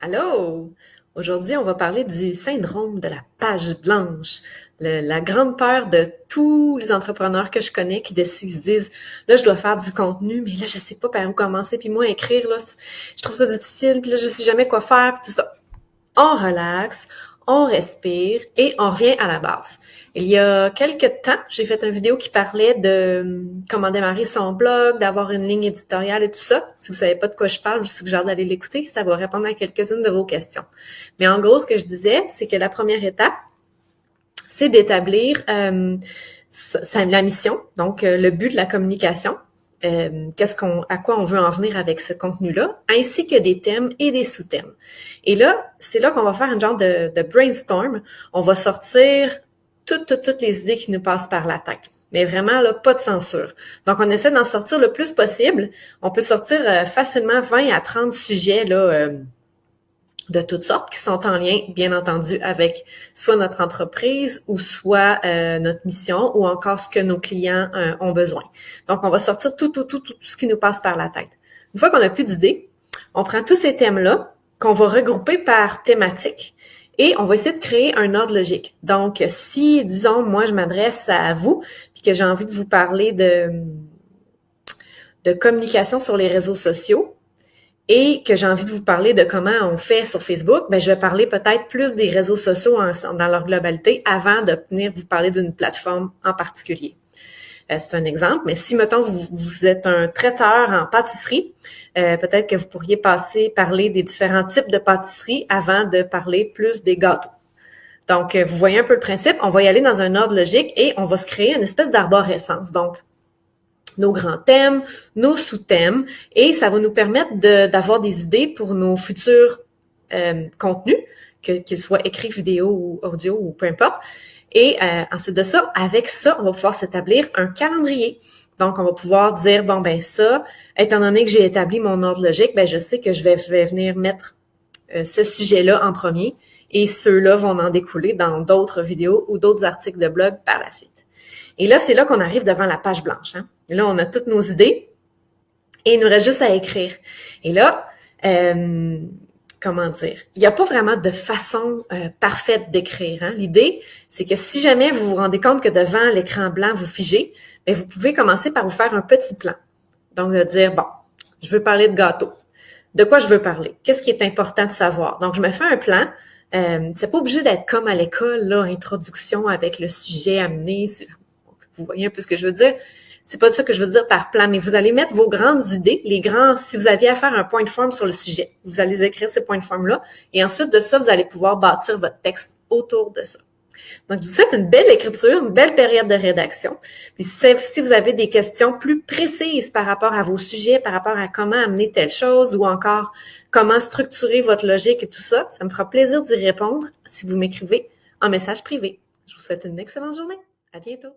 Allô! Aujourd'hui, on va parler du syndrome de la page blanche, la grande peur de tous les entrepreneurs que je connais qui décident, se disent, là, je dois faire du contenu, mais là, je sais pas par où commencer, puis moi, écrire, là, je trouve ça difficile, puis là, je sais jamais quoi faire, puis tout ça. On relaxe, on respire et on revient à la base. Il y a quelques temps, j'ai fait une vidéo qui parlait de comment démarrer son blog, d'avoir une ligne éditoriale et tout ça. Si vous savez pas de quoi je parle, je vous suggère d'aller l'écouter. Ça va répondre à quelques-unes de vos questions. Mais en gros, ce que je disais, c'est que la première étape, c'est d'établir la mission, donc le but de la communication, à quoi on veut en venir avec ce contenu-là, ainsi que des thèmes et des sous-thèmes. Et là, c'est là qu'on va faire un genre de brainstorm. On va sortir toutes les idées qui nous passent par la tête. Mais vraiment, là, pas de censure. Donc, on essaie d'en sortir le plus possible. On peut sortir facilement 20 à 30 sujets, là, de toutes sortes qui sont en lien, bien entendu, avec soit notre entreprise ou soit notre mission ou encore ce que nos clients ont besoin. Donc, on va sortir tout ce qui nous passe par la tête. Une fois qu'on n'a plus d'idées, on prend tous ces thèmes-là qu'on va regrouper par thématique et on va essayer de créer un ordre logique. Donc, si, disons, moi, je m'adresse à vous puis que j'ai envie de vous parler de communication sur les réseaux sociaux, et que j'ai envie de vous parler de comment on fait sur Facebook, ben je vais parler peut-être plus des réseaux sociaux dans leur globalité avant de venir vous parler d'une plateforme en particulier. C'est un exemple, mais si, mettons, vous êtes un traiteur en pâtisserie, peut-être que vous pourriez parler des différents types de pâtisseries avant de parler plus des gâteaux. Donc, vous voyez un peu le principe, on va y aller dans un ordre logique et on va se créer une espèce d'arborescence. Donc, nos grands thèmes, nos sous-thèmes, et ça va nous permettre d'avoir des idées pour nos futurs contenus, qu'ils soient écrits, vidéo ou audio ou peu importe. Et ensuite de ça, avec ça, on va pouvoir s'établir un calendrier. Donc, on va pouvoir dire, bon, ben ça, étant donné que j'ai établi mon ordre logique, ben je sais que je vais venir mettre ce sujet-là en premier, et ceux-là vont en découler dans d'autres vidéos ou d'autres articles de blog par la suite. Et là, c'est là qu'on arrive devant la page blanche. Hein? Et là, on a toutes nos idées et il nous reste juste à écrire. Et là, comment dire, il n'y a pas vraiment de façon parfaite d'écrire. Hein? L'idée, c'est que si jamais vous vous rendez compte que devant l'écran blanc, vous figez, bien, vous pouvez commencer par vous faire un petit plan. Donc, de dire, bon, je veux parler de gâteau. De quoi je veux parler? Qu'est-ce qui est important de savoir? Donc, je me fais un plan. C'est pas obligé d'être comme à l'école, là, introduction avec le sujet amené. Vous voyez un peu ce que je veux dire? C'est pas ça que je veux dire par plan, mais vous allez mettre vos grandes idées, si vous aviez à faire un point de forme sur le sujet, vous allez écrire ces points de forme-là, et ensuite de ça, vous allez pouvoir bâtir votre texte autour de ça. Donc, je vous souhaite une belle écriture, une belle période de rédaction. Puis, si vous avez des questions plus précises par rapport à vos sujets, par rapport à comment amener telle chose ou encore comment structurer votre logique et tout ça, ça me fera plaisir d'y répondre si vous m'écrivez en message privé. Je vous souhaite une excellente journée. À bientôt.